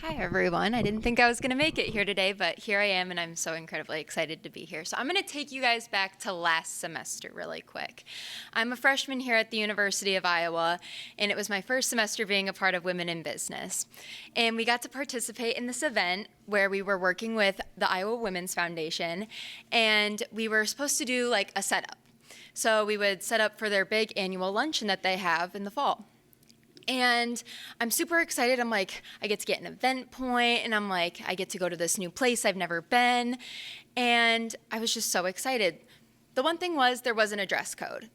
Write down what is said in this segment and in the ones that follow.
Hi, everyone. I didn't think I was going to make it here today, but here I am, and I'm so incredibly excited to be here. So I'm going to take you guys back to last semester really quick. I'm a freshman here at the University of Iowa, and it was my first semester being a part of Women in Business. And we got to participate in this event where we were working with the Iowa Women's Foundation, and we were supposed to do like a setup. So we would set up for their big annual luncheon that they have in the fall. And I'm super excited. I'm like, I get to get an event point, and I'm like, I get to go to this new place I've never been. And I was just so excited. The one thing was there wasn't a dress code.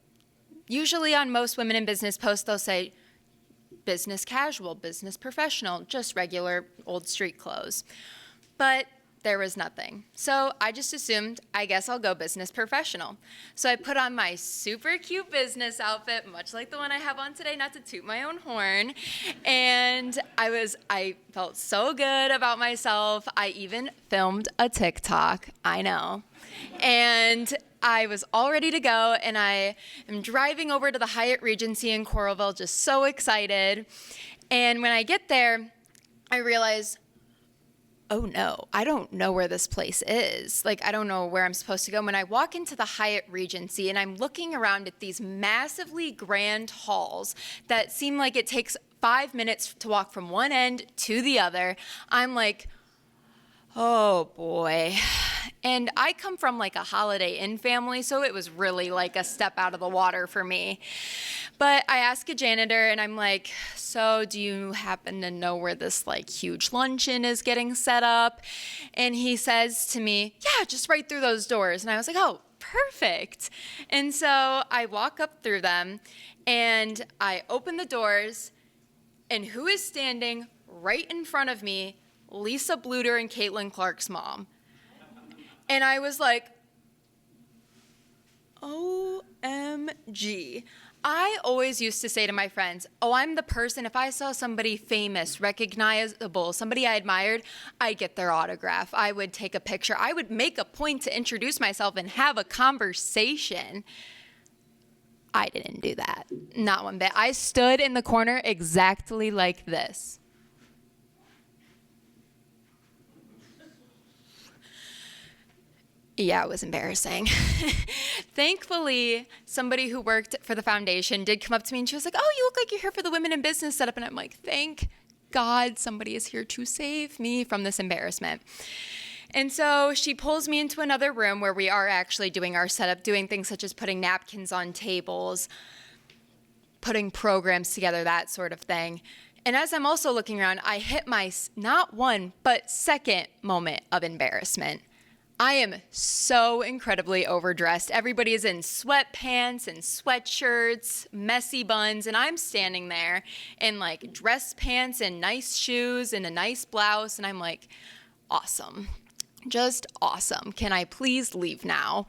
Usually on most Women in Business posts, they'll say business casual, business professional, just regular old street clothes. But there was nothing. So I just assumed, I guess I'll go business professional. So I put on my super cute business outfit, much like the one I have on today, not to toot my own horn. And I felt so good about myself. I even filmed a TikTok, I know. And I was all ready to go, and I am driving over to the Hyatt Regency in Coralville, just so excited. And when I get there, I realize, oh no, I don't know where this place is. Like, I don't know where I'm supposed to go. When I walk into the Hyatt Regency and I'm looking around at these massively grand halls that seem like it takes 5 minutes to walk from one end to the other, I'm like, oh boy. And I come from like a Holiday Inn family, so it was really like a step out of the water for me. But I ask a janitor, and I'm like, so do you happen to know where this like huge luncheon is getting set up? And he says to me, yeah, just right through those doors. And I was like, oh, perfect. And so I walk up through them, and I open the doors, and who is standing right in front of me? Lisa Bluter and Caitlin Clark's mom. And I was like, OMG. I always used to say to my friends, oh, I'm the person, if I saw somebody famous, recognizable, somebody I admired, I'd get their autograph. I would take a picture. I would make a point to introduce myself and have a conversation. I didn't do that. Not one bit. I stood in the corner exactly like this. Yeah, it was embarrassing. Thankfully, somebody who worked for the foundation did come up to me, and she was like, oh, you look like you're here for the Women in Business setup. And I'm like, thank God somebody is here to save me from this embarrassment. And so she pulls me into another room where we are actually doing our setup, doing things such as putting napkins on tables, putting programs together, that sort of thing. And as I'm also looking around, I hit my not one, but second moment of embarrassment. I am so incredibly overdressed. Everybody is in sweatpants and sweatshirts, messy buns, and I'm standing there in like dress pants and nice shoes and a nice blouse, and I'm like, awesome. Just awesome. Can I please leave now?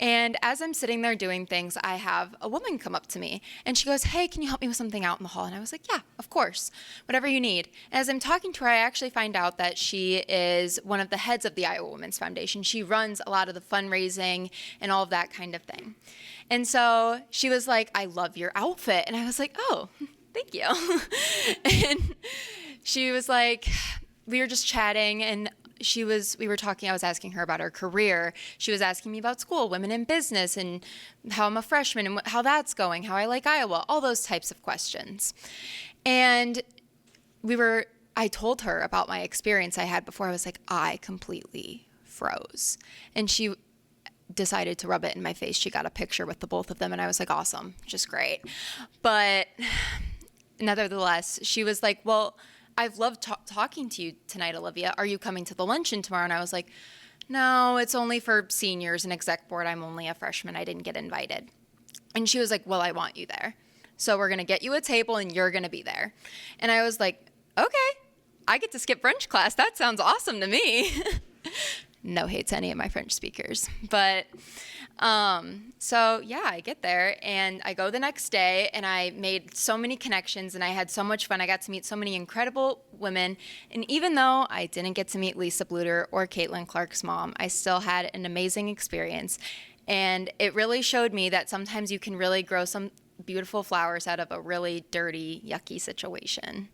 And as I'm sitting there doing things, I have a woman come up to me, and she goes, hey, can you help me with something out in the hall? And I was like, yeah, of course, whatever you need. And as I'm talking to her, I actually find out that she is one of the heads of the Iowa Women's Foundation. She runs a lot of the fundraising and all of that kind of thing. And so she was like, I love your outfit. And I was like, oh, thank you. And she was like, we were just chatting, and we were talking, I was asking her about her career. She was asking me about school, Women in Business, and how I'm a freshman and how that's going, how I like Iowa, all those types of questions. And I told her about my experience I had before. I was like, I completely froze. And she decided to rub it in my face. She got a picture with the both of them, and I was like, awesome, just great. But nevertheless, she was like, well, I've loved talking to you tonight, Olivia. Are you coming to the luncheon tomorrow? And I was like, no, it's only for seniors and exec board. I'm only a freshman. I didn't get invited. And she was like, well, I want you there. So we're going to get you a table, and you're going to be there. And I was like, okay, I get to skip French class. That sounds awesome to me. No hate to any of my French speakers. But so yeah, I get there, and I go the next day, and I made so many connections, and I had so much fun. I got to meet so many incredible women. And even though I didn't get to meet Lisa Bluter or Caitlin Clark's mom, I still had an amazing experience. And it really showed me that sometimes you can really grow some beautiful flowers out of a really dirty, yucky situation.